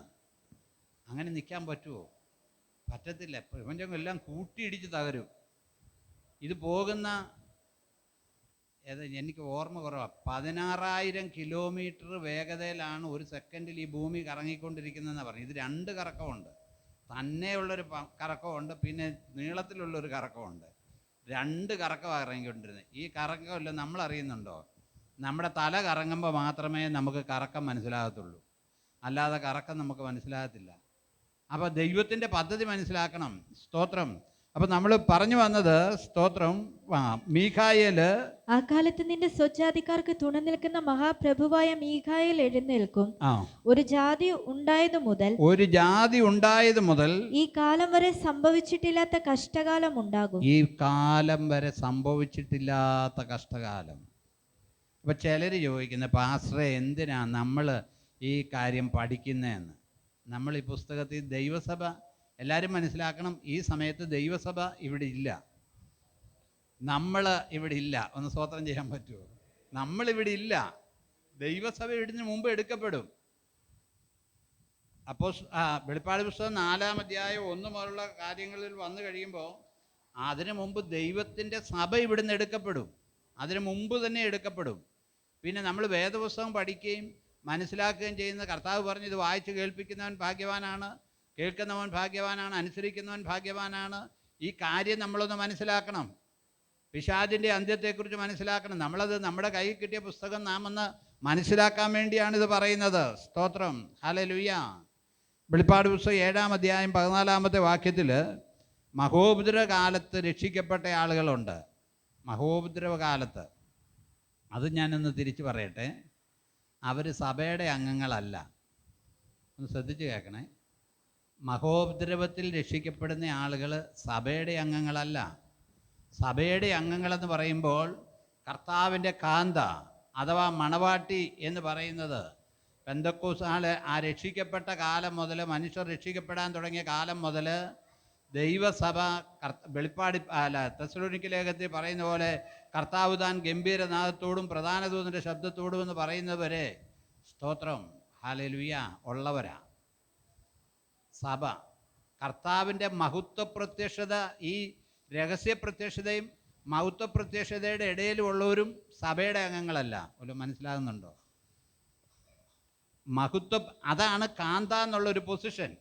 അങ്ങനെ നിൽക്കാൻ പറ്റുമോ? പറ്റത്തില്ല. പ്രപഞ്ചം എല്ലാം കൂട്ടിയിടിച്ച് തകരും. ഇത് പോകുന്ന എനിക്ക് ഓർമ്മ കുറവാണ്. 16,000 കിലോമീറ്റർ വേഗതയിലാണ് ഒരു സെക്കൻഡിൽ ഈ ഭൂമി കറങ്ങിക്കൊണ്ടിരിക്കുന്നതെന്നാണ് പറഞ്ഞത്. ഇത് 2 കറക്കമുണ്ട്. തന്നെയുള്ളൊരു കറക്കമുണ്ട്, പിന്നെ നീളത്തിലുള്ളൊരു കറക്കമുണ്ട്. 2 കറക്കമാണ് ഇറങ്ങിക്കൊണ്ടിരുന്നത്. ഈ കറക്കമല്ല നമ്മൾ അറിയുന്നുണ്ടോ? നമ്മുടെ തല കറങ്ങുമ്പോൾ മാത്രമേ നമുക്ക് കറക്കം മനസ്സിലാകത്തുള്ളൂ, അല്ലാതെ കറക്കം നമുക്ക് മനസ്സിലാകത്തില്ല. അപ്പോൾ ദൈവത്തിൻ്റെ പദ്ധതി മനസ്സിലാക്കണം. സ്തോത്രം. അപ്പം നമ്മൾ പറഞ്ഞു വന്നത് സ്തോത്രം, മീഖായേൽ ആ കാലത്ത് നിന്റെ സ്വജാതിക്കാർക്ക് തുണ നിൽക്കുന്ന മഹാപ്രഭുവായ മീഖായേൽ എഴുന്നേൽക്കും. ഒരു ജാതി ഉണ്ടായത് മുതൽ ഈ കാലം വരെ സംഭവിച്ചിട്ടില്ലാത്ത കഷ്ടകാലം. അപ്പൊ ചിലര് ചോദിക്കുന്നത്, പാസ്റ്ററെ എന്തിനാ നമ്മൾ ഈ കാര്യം പഠിക്കുന്നതെന്ന്. നമ്മൾ ഈ പുസ്തകത്തിൽ ദൈവസഭ എല്ലാവരും മനസ്സിലാക്കണം, ഈ സമയത്ത് ദൈവസഭ ഇവിടെ ഇല്ല, നമ്മൾ ഇവിടെ ഇല്ല. ഒന്ന് സ്തോത്രം ചെയ്യാൻ പറ്റുമോ? നമ്മളിവിടെ ഇല്ല. ദൈവസഭ ഇതിന് മുമ്പ് എടുക്കപ്പെടും. അപ്പോൾ വെളിപ്പാട് പുസ്തകം 4-ാം അധ്യായം 1 മുതലുള്ള കാര്യങ്ങളിൽ വന്നു കഴിയുമ്പോൾ അതിനു മുമ്പ് ദൈവത്തിൻ്റെ സഭ ഇവിടുന്ന് എടുക്കപ്പെടും. അതിനു മുമ്പ് തന്നെ എടുക്കപ്പെടും. പിന്നെ നമ്മൾ വേദപുസ്തകം പഠിക്കുകയും മനസ്സിലാക്കുകയും ചെയ്യുന്ന കർത്താവ് പറഞ്ഞു, ഇത് വായിച്ച് കേൾപ്പിക്കുന്നവൻ ഭാഗ്യവാനാണ്, കേൾക്കുന്നവൻ ഭാഗ്യവാനാണ്, അനുസരിക്കുന്നവൻ ഭാഗ്യവാനാണ്. ഈ കാര്യം നമ്മളൊന്ന് മനസ്സിലാക്കണം. പിശാചിൻ്റെ അന്ത്യത്തെക്കുറിച്ച് മനസ്സിലാക്കണം. നമ്മളത് നമ്മുടെ കയ്യിൽ കിട്ടിയ പുസ്തകം നാം ഒന്ന് മനസ്സിലാക്കാൻ വേണ്ടിയാണിത് പറയുന്നത്. സ്തോത്രം, ഹല്ലേലൂയ. വെളിപ്പാട് പുസ്തകം 7-ാം അധ്യായം 14-ാമത്തെ വാക്യത്തിൽ മഹോപദ്രവകാലത്ത് രക്ഷിക്കപ്പെട്ട ആളുകളുണ്ട്. മഹോപദ്രവകാലത്ത്, അത് ഞാനൊന്ന് തിരിച്ചു പറയട്ടെ. അവർ സഭയുടെ അംഗങ്ങളല്ല. ഒന്ന് ശ്രദ്ധിച്ച് കേൾക്കണേ. മഹോപദ്രവത്തിൽ രക്ഷിക്കപ്പെടുന്ന ആളുകൾ സഭയുടെ അംഗങ്ങളല്ല. സഭയുടെ അംഗങ്ങളെന്ന് പറയുമ്പോൾ കർത്താവിൻ്റെ കാന്ത അഥവാ മണവാട്ടി എന്ന് പറയുന്നത് പെന്തക്കോസ്താള് ആ രക്ഷിക്കപ്പെട്ട കാലം മുതൽ, മനുഷ്യർ രക്ഷിക്കപ്പെടാൻ തുടങ്ങിയ കാലം മുതൽ ദൈവസഭ വെളിപ്പാട് തെസ്സലോനിക്ക ലേഖനത്തിൽ പറയുന്ന പോലെ കർത്താവ് താൻ ഗംഭീരനാദത്തോടും പ്രധാന ദൂതൻ്റെ ശബ്ദത്തോടും എന്ന് പറയുന്നവരെ, സ്തോത്രം, ഹല്ലേലൂയ, ഉള്ളവരാ സഭ. കർത്താവിൻ്റെ മഹത്വ പ്രത്യക്ഷത, ഈ രഹസ്യ പ്രത്യക്ഷതയും മഹത്വ പ്രത്യക്ഷതയുടെ ഇടയിലുള്ളവരും സഭയുടെ അംഗങ്ങളല്ല. ഒരു മനസ്സിലാകുന്നുണ്ടോ? മഹത്വ, അതാണ് കാന്ത എന്നുള്ളൊരു പൊസിഷൻ.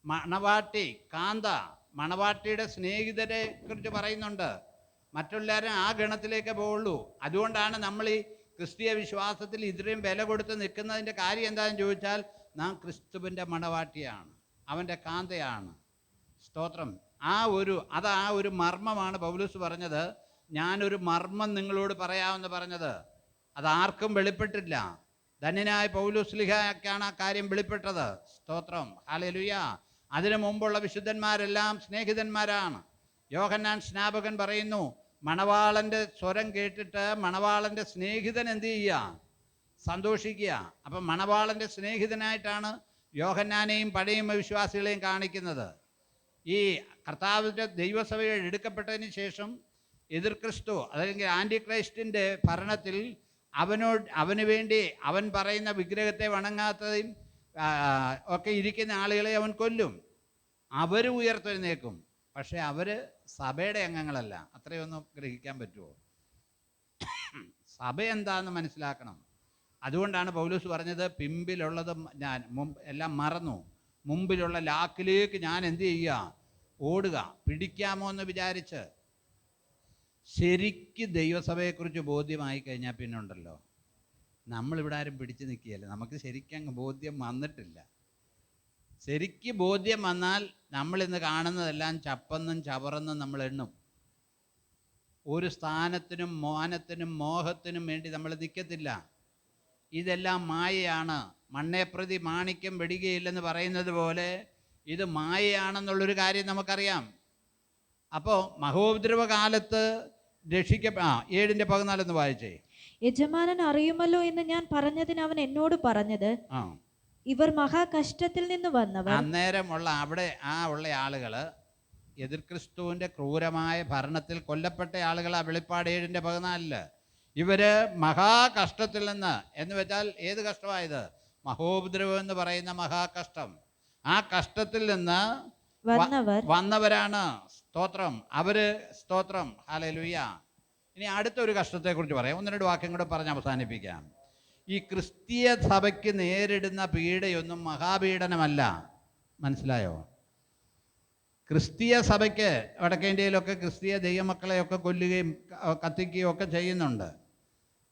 മണവാട്ടി, കാന്ത, മണവാട്ടിയുടെ സ്നേഹിതരെ കുറിച്ച് പറയുന്നുണ്ട്. മറ്റുള്ളവരും ആ ഗണത്തിലേക്കേ പോവുള്ളൂ. അതുകൊണ്ടാണ് നമ്മൾ ഈ ക്രിസ്തീയ വിശ്വാസത്തിൽ ഇത്രയും വില കൊടുത്ത് നിൽക്കുന്നതിൻ്റെ കാര്യം എന്താണെന്ന് ചോദിച്ചാൽ, നാം ക്രിസ്തുവിൻ്റെ മണവാട്ടിയാണ്, അവൻ്റെ കാന്തയാണ്. സ്തോത്രം. ആ ഒരു മർമ്മമാണ് പൗലോസ് പറഞ്ഞത്. ഞാനൊരു മർമ്മം നിങ്ങളോട് പറയാമെന്ന് പറഞ്ഞത്. അതാർക്കും വെളിപ്പെട്ടില്ല. ധന്യനായ പൗലോസ്ലീഹയ്ക്കാണ് ആ കാര്യം വെളിപ്പെട്ടത്. സ്തോത്രം, ഹല്ലേലൂയ. അതിനു മുമ്പുള്ള വിശുദ്ധന്മാരെല്ലാം സ്നേഹിതന്മാരാണ്. യോഹന്നാൻ സ്നാപകൻ പറയുന്നു, മണവാളൻ്റെ സ്വരം കേട്ടിട്ട് മണവാളൻ്റെ സ്നേഹിതൻ എന്ത് ചെയ്യുക? സന്തോഷിക്കുക. അപ്പം മണവാളൻ്റെ സ്നേഹിതനായിട്ടാണ് യോഹന്നാനെയും പഴയ വിശ്വാസികളെയും കാണിക്കുന്നത്. ഈ കർത്താവിൻ്റെ ദൈവസഭയിൽ എടുക്കപ്പെട്ടതിന് ശേഷം എതിർ ക്രിസ്തു അല്ലെങ്കിൽ ആൻറ്റി ക്രൈസ്റ്റിൻ്റെ ഭരണത്തിൽ അവന് വേണ്ടി അവൻ പറയുന്ന വിഗ്രഹത്തെ വണങ്ങാത്തതും ഒക്കെ ഇരിക്കുന്ന ആളുകളെ അവൻ കൊല്ലും. അവർ ഉയർത്തെഴുന്നേക്കും. പക്ഷേ അവർ സഭയുടെ അംഗങ്ങളല്ല. അത്രയൊന്നും ഗ്രഹിക്കാൻ പറ്റുമോ? സഭ എന്താണെന്ന് മനസ്സിലാക്കണം. അതുകൊണ്ടാണ് പൗലോസ് പറഞ്ഞത്, പിമ്പിലുള്ളത് ഞാൻ എല്ലാം മറന്നു, മുമ്പിലുള്ള ലാക്കിലേക്ക് ഞാൻ എന്ത് ചെയ്യുക? ഓടുക. പിടിക്കാമോ എന്ന് വിചാരിച്ച്. ശരിക്ക് ദൈവസഭയെക്കുറിച്ച് ബോധ്യമായി കഴിഞ്ഞാൽ പിന്നെ ഉണ്ടല്ലോ, നമ്മളിവിടെ ആരും പിടിച്ചു നിൽക്കുകയല്ല. നമുക്ക് ശരിക്കും ബോധ്യം വന്നിട്ടില്ല. ശരിക്ക് ബോധ്യം വന്നാൽ നമ്മളിന്ന് കാണുന്നതെല്ലാം ചപ്പെന്നും ചവറെന്നും നമ്മൾ എണ്ണും. ഒരു സ്ഥാനത്തിനും മാനത്തിനും മോഹത്തിനും വേണ്ടി നമ്മൾ നിൽക്കത്തില്ല. ഇതെല്ലാം മായയാണ്. മണ്ണെ പ്രതി മാണിക്യം വെടികയില്ലെന്ന് പറയുന്നത് പോലെ ഇത് മായയാണെന്നുള്ളൊരു കാര്യം നമുക്കറിയാം. അപ്പോൾ മഹോപദ്രവകാലത്ത് 7:14 വായിച്ചേ. യജമാനൻ അറിയുമല്ലോ എന്ന് ഞാൻ പറഞ്ഞതിന് അവൻ എന്നോട് പറഞ്ഞത്, ഇവർ മഹാകഷ്ടത്തിൽ നിന്ന് വന്നവർ. അന്നേരമുള്ള അവിടെ ഉള്ള ആളുകൾ എതിർ ക്രിസ്തുവിൻ്റെ ക്രൂരമായ ഭരണത്തിൽ കൊല്ലപ്പെട്ട ആളുകൾ. വെളിപ്പാട് 7:14 ഇവര് മഹാകഷ്ടത്തിൽ നിന്ന്, എന്ന് വെച്ചാൽ ഏത് കഷ്ടമായത്? മഹോപദ്രവം എന്ന് പറയുന്ന മഹാകഷ്ടം. ആ കഷ്ടത്തിൽ നിന്ന് വന്നവരാണ്. സ്തോത്രം. അവര്, സ്തോത്രം, ഹല്ലേലൂയ. ഇനി അടുത്തൊരു കഷ്ടത്തെക്കുറിച്ച് പറയാം. 1-2 വാക്യം കൂടെ പറഞ്ഞ് അവസാനിപ്പിക്കാം. ഈ ക്രിസ്തീയ സഭയ്ക്ക് നേരിടുന്ന പീഡയൊന്നും മഹാപീഡനമല്ല. മനസ്സിലായോ? ക്രിസ്തീയ സഭയ്ക്ക് വടക്കേ ഇന്ത്യയിലൊക്കെ ക്രിസ്തീയ ദൈവമക്കളെയൊക്കെ കൊല്ലുകയും കത്തിക്കുകയും ഒക്കെ ചെയ്യുന്നുണ്ട്.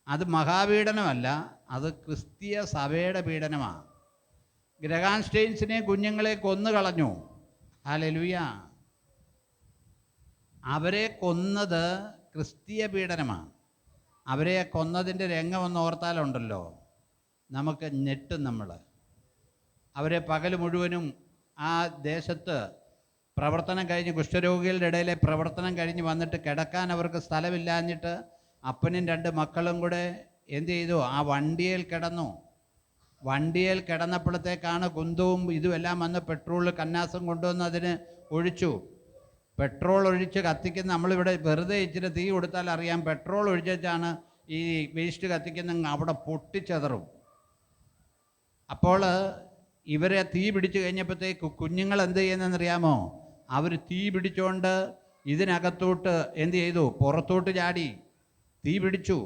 അത് മഹാപീഡനമല്ല, അത് ക്രിസ്തീയ സഭയുടെ പീഡനമാണ്. ഗ്രഹാം സ്റ്റെയിൻസിനെ കുഞ്ഞുങ്ങളെ കൊന്നുകളഞ്ഞു. ഹല്ലേലൂയ. അവരെ കൊന്നത് ക്രിസ്തീയ പീഡനമാണ്. അവരെ കൊന്നതിൻ്റെ രംഗമൊന്ന് ഓർത്താലുണ്ടല്ലോ, നമുക്ക് ഞെട്ടും. നമ്മൾ അവരെ പകൽ മുഴുവനും ആ ദേശത്ത് പ്രവർത്തനം കഴിഞ്ഞ്, കുഷ്ഠരോഗികളുടെ ഇടയിലെ പ്രവർത്തനം കഴിഞ്ഞ് വന്നിട്ട് കിടക്കാൻ അവർക്ക് സ്ഥലമില്ലാഞ്ഞിട്ട് അപ്പനും 2 മക്കളും കൂടെ എന്ത് ചെയ്തു? ആ വണ്ടിയിൽ കിടന്നു. വണ്ടിയിൽ കിടന്നപ്പോഴത്തേക്കാണ് കുന്തവും ഇതുമെല്ലാം വന്ന് പെട്രോൾ കന്നാസും കൊണ്ടുവന്ന് അതിന് ഒഴിച്ചു. പെട്രോൾ ഒഴിച്ച് കത്തിക്കുന്ന, നമ്മളിവിടെ വെറുതെ ഇച്ചിരി തീ കൊടുത്താൽ അറിയാം, പെട്രോൾ ഒഴിച്ചാണ് ഈ വേസ്റ്റ് കത്തിക്കുന്ന, അവിടെ പൊട്ടിച്ചെതറും. അപ്പോൾ ഇവരെ തീ പിടിച്ചു കഴിഞ്ഞപ്പോഴത്തേക്ക് കുഞ്ഞുങ്ങൾ എന്ത് ചെയ്യുന്നതെന്നറിയാമോ? അവർ തീ പിടിച്ചുകൊണ്ട് ഇതിനകത്തോട്ട് എന്ത് ചെയ്തു? പുറത്തോട്ട് ചാടി തീ പിടിച്ചു.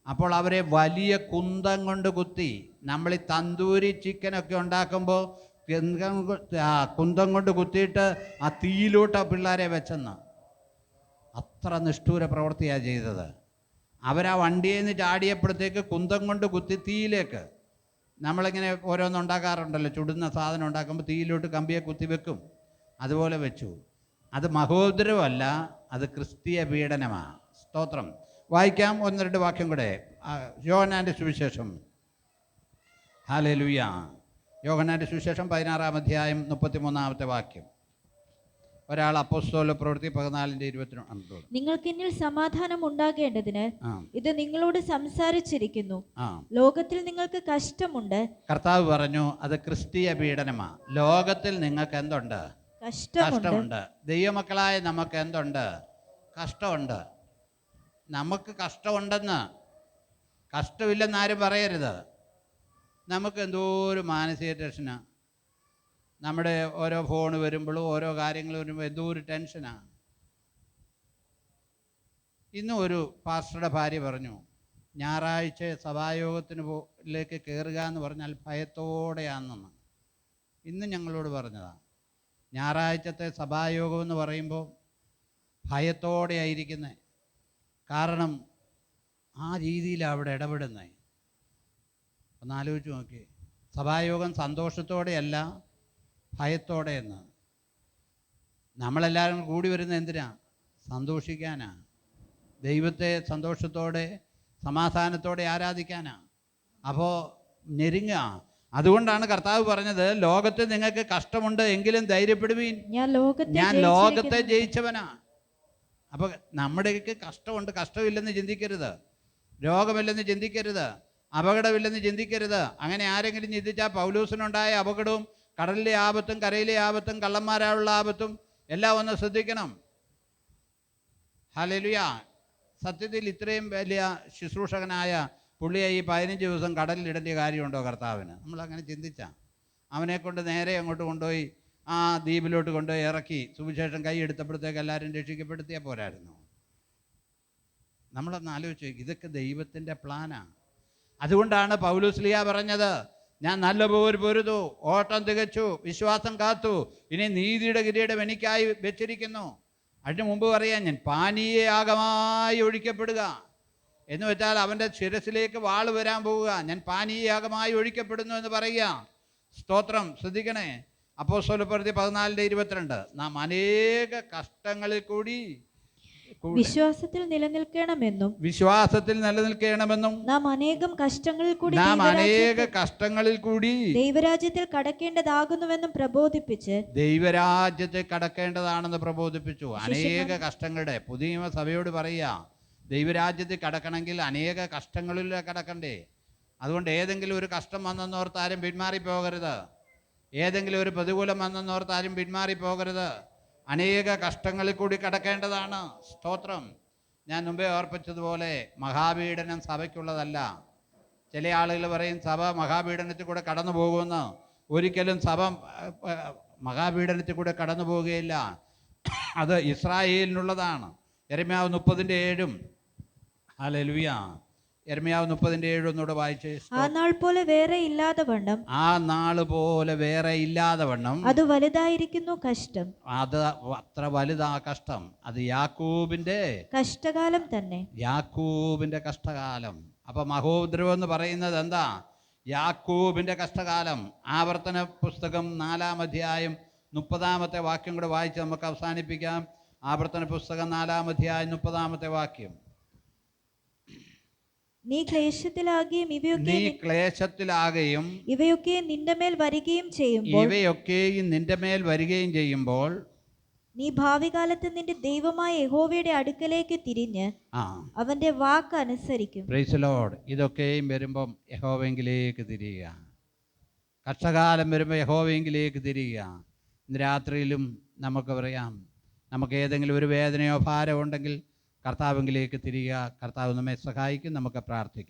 അപ്പോൾ അവരെ വലിയ കുന്തം കൊണ്ട് കുത്തി. നമ്മൾ ഈ തന്തൂരി ചിക്കനൊക്കെ ഉണ്ടാക്കുമ്പോൾ കുന്തം കൊണ്ട് കുത്തിയിട്ട് ആ തീയിലോട്ട് ആ പിള്ളേരെ വെച്ചെന്ന്. അത്ര നിഷ്ഠൂര പ്രവൃത്തിയാണ് ചെയ്തത്. അവരാ വണ്ടിയിൽ നിന്ന് ചാടിയപ്പോഴത്തേക്ക് കുന്തം കൊണ്ട് കുത്തി തീയിലേക്ക്. നമ്മളിങ്ങനെ ഓരോന്നുണ്ടാക്കാറുണ്ടല്ലോ, ചുടുന്ന സാധനം ഉണ്ടാക്കുമ്പോൾ തീയിലോട്ട് കമ്പിയെ കുത്തി വെക്കും. അതുപോലെ വെച്ചു. അത് മഹോദരമല്ല, അത് ക്രിസ്തീയ പീഡനമാണ്. സ്തോത്രം. വായിക്കാം 1-2 വാക്യം കൂടെ. യോഹന്നാൻ്റെ സുവിശേഷം. ഹല്ലേലൂയ. യോഹന്നാൻ്റെ സുവിശേഷം 16-ാം അധ്യായം 33-ാമത്തെ വാക്യം. ഒരാൾ അപ്പോസ്തല പ്രവൃത്തി 14:22. നിങ്ങൾക്ക് എന്നിൽ സമാധാനം ഉണ്ടാകേണ്ടതിന് ഇത് നിങ്ങളോട് സംസാരിച്ചിരിക്കുന്നു. ലോകത്തിൽ നിങ്ങൾക്ക് കഷ്ടമുണ്ട്. കർത്താവ് പറഞ്ഞു അത് ക്രിസ്തീയ പീഡനമാണ്. ലോകത്തിൽ നിങ്ങൾക്ക് എന്തുണ്ട്? കഷ്ടമുണ്ട്. ദൈവമക്കളായ നമുക്ക് എന്തുണ്ട്? കഷ്ടമുണ്ട്. നമുക്ക് കഷ്ടമുണ്ടെന്ന്, കഷ്ടമില്ലെന്ന് ആരും പറയരുത്. നമുക്ക് എന്തോ ഒരു മാനസിക ടെൻഷനാണ്. നമ്മുടെ ഓരോ ഫോൺ വരുമ്പോഴും ഓരോ കാര്യങ്ങൾ വരുമ്പോൾ എന്തോ ഒരു ടെൻഷനാണ്. ഇന്നും ഒരു പാസ്റ്ററുടെ ഭാര്യ പറഞ്ഞു, ഞായറാഴ്ച സഭായോഗത്തിലേക്ക് കയറുക എന്ന് പറഞ്ഞാൽ ഭയത്തോടെയാണെന്ന്. ഇന്ന് ഞങ്ങളോട് പറഞ്ഞതാണ്. ഞായറാഴ്ചത്തെ സഭായോഗം എന്ന് പറയുമ്പോൾ ഭയത്തോടെയായിരിക്കുന്നത്. കാരണം ആ രീതിയിലാണ് അവിടെ ഇടപെടുന്നത്. ഒന്ന് ആലോചിച്ച് നോക്കി. സഭായോഗം സന്തോഷത്തോടെയല്ല, ഭയത്തോടെയെന്ന്. നമ്മളെല്ലാവരും കൂടി വരുന്നത് എന്തിനാ? സന്തോഷിക്കാനാ. ദൈവത്തെ സന്തോഷത്തോടെ സമാധാനത്തോടെ ആരാധിക്കാനാ. അപ്പോൾ ഞെരുങ്ങുക. അതുകൊണ്ടാണ് കർത്താവ് പറഞ്ഞത്, ലോകത്തിൽ നിങ്ങൾക്ക് കഷ്ടമുണ്ട് എങ്കിലും ധൈര്യപ്പെടുവീൻ, ഞാൻ ലോകത്തെ ജയിച്ചവനാ. അപ്പോൾ നമ്മുടെയൊക്കെ കഷ്ടമുണ്ട്. കഷ്ടമില്ലെന്ന് ചിന്തിക്കരുത്, രോഗമില്ലെന്ന് ചിന്തിക്കരുത്, അപകടമില്ലെന്ന് ചിന്തിക്കരുത്. അങ്ങനെ ആരെങ്കിലും ചിന്തിച്ചാൽ പൗലോസിനുണ്ടായ അപകടവും കടലിലെ ആപത്തും കരയിലെ ആപത്തും കള്ളന്മാരായുള്ള ആപത്തും എല്ലാം ഒന്ന് ശ്രദ്ധിക്കണം. ഹല്ലേലൂയ. സത്യത്തിൽ ഇത്രയും വലിയ ശുശ്രൂഷകനായ പുള്ളിയെ ഈ 15 ദിവസം കടലിലിടേണ്ട കാര്യമുണ്ടോ കർത്താവിന്? നമ്മളങ്ങനെ ചിന്തിച്ചാൽ അവനെ കൊണ്ട് നേരെ അങ്ങോട്ട് കൊണ്ടുപോയി ആ ദ്വീപിലോട്ട് കൊണ്ടുപോയി ഇറക്കി സുവിശേഷം കൈ എടുത്തപ്പോഴത്തേക്ക് എല്ലാവരും രക്ഷിക്കപ്പെടുത്തിയാൽ പോരായിരുന്നു? നമ്മളൊന്ന് ആലോചിച്ച് നോക്കി. ഇതൊക്കെ ദൈവത്തിൻ്റെ പ്ലാനാണ്. അതുകൊണ്ടാണ് പൗലോസ്ലീഹ പറഞ്ഞത്, ഞാൻ നല്ല പോര് പൊരുതു, ഓട്ടം തികച്ചു, വിശ്വാസം കാത്തു, ഇനി നീതിയുടെ കിരീടം എനിക്കായി വെച്ചിരിക്കുന്നു. അതിന് മുമ്പ് പറയാൻ, ഞാൻ പാനീയയാഗമായി ഒഴിക്കപ്പെടുക എന്ന് വെച്ചാൽ അവൻ്റെ ശിരസിലേക്ക് വാള് വരാൻ പോവുക. ഞാൻ പാനീയയാഗമായി ഒഴിക്കപ്പെടുന്നു എന്ന് പറയുക. സ്തോത്രം. ശ്രദ്ധിക്കണേ. അപ്പോസ്തല പ്രവൃത്തി 14:22. നാം അനേക കഷ്ടങ്ങളിൽ കൂടി വിശ്വാസത്തിൽ നിലനിൽക്കണമെന്നും നാം അനേകം കഷ്ടങ്ങളിൽ കൂടി ദൈവരാജ്യത്തിൽ കടക്കേണ്ടതാകുന്നുവെന്നും പ്രബോധിപ്പിച്ച് ദൈവരാജ്യത്തിൽ കടക്കേണ്ടതാണെന്ന് പ്രബോധിപ്പിച്ചു. അനേക കഷ്ടങ്ങളുടെ പുതിയ സഭയോട് പറയുക, ദൈവരാജ്യത്തിൽ കടക്കണമെങ്കിൽ അനേക കഷ്ടങ്ങളിലൂടെ കടക്കണ്ടേ. അതുകൊണ്ട് ഏതെങ്കിലും ഒരു കഷ്ടം വന്നെന്നോർത്ത് ആരും പിന്മാറിപ്പോകരുത്. ഏതെങ്കിലും ഒരു പ്രതികൂലം വന്നെന്നോർത്ത് ആരും പിന്മാറിപ്പോകരുത്. അനേക കഷ്ടങ്ങളിൽ കൂടി കടക്കേണ്ടതാണ്. സ്തോത്രം. ഞാൻ മുമ്പേ ഓർപ്പിച്ചതുപോലെ മഹാപീഡനം സഭയ്ക്കുള്ളതല്ല. ചില ആളുകൾ പറയും സഭ മഹാപീഡനത്തിൽ കൂടെ കടന്നു പോകുമെന്ന്. ഒരിക്കലും സഭ മഹാപീഡനത്തിൽ കൂടെ കടന്നു പോവുകയില്ല. അത് ഇസ്രായേലിനുള്ളതാണ്. യെരമ്യാവ് 30:7. ഹല്ലേലൂയ. യെരമ്യാവ് 30:7 ഒന്നുകൂടെ വായിച്ച്. ആ നാൾ പോലെ വേറെ ഇല്ലാതെ വണ്ണം അത് വലുതായിരിക്കുന്നു കഷ്ടം. അത് അത്ര വലുതാ കഷ്ടം. അത് യാക്കോബിന്റെ കഷ്ടകാലം തന്നെ. യാക്കോബിന്റെ കഷ്ടകാലം. അപ്പൊ മഹോദ്രവം എന്ന് പറയുന്നത് എന്താ? യാക്കോബിന്റെ കഷ്ടകാലം. ആവർത്തന പുസ്തകം 4-ാം അധ്യായം 30-ാമത്തെ വാക്യം കൂടെ വായിച്ച് നമുക്ക് അവസാനിപ്പിക്കാം. ആവർത്തന പുസ്തകം 4-ാം അധ്യായം 30-ാമത്തെ വാക്യം. നീ ക്ലേശത്തിലാകുകയും ഇവയൊക്കെ നിന്റെ മേൽ വരികയും ചെയ്യുമ്പോൾ നീ ഭാവി കാലത്ത് നിന്റെ ദൈവമായ യഹോവയുടെ അടുക്കലേക്ക് തിരിഞ്ഞ് അവന്റെ വാക്ക് അനുസരിക്കും. Praise the lord. ഇതൊക്കെയും വരുമ്പം യഹോവയെങ്കിലേക്ക് തിരിയുക. കഷ്ടകാലം വരുമ്പോൾ യഹോവയെങ്കിലേക്ക് തിരിയുക. ഇന്ന് രാത്രിയിലും നമുക്ക് പറയാം, നമുക്ക് ഏതെങ്കിലും ഒരു വേദനയോ ഭാരമോ ഉണ്ടെങ്കിൽ കർത്താവിലേക്ക് തിരിയുക. കർത്താവ് നമ്മെ സഹായിക്കും. നമുക്ക് പ്രാർത്ഥിക്കാം.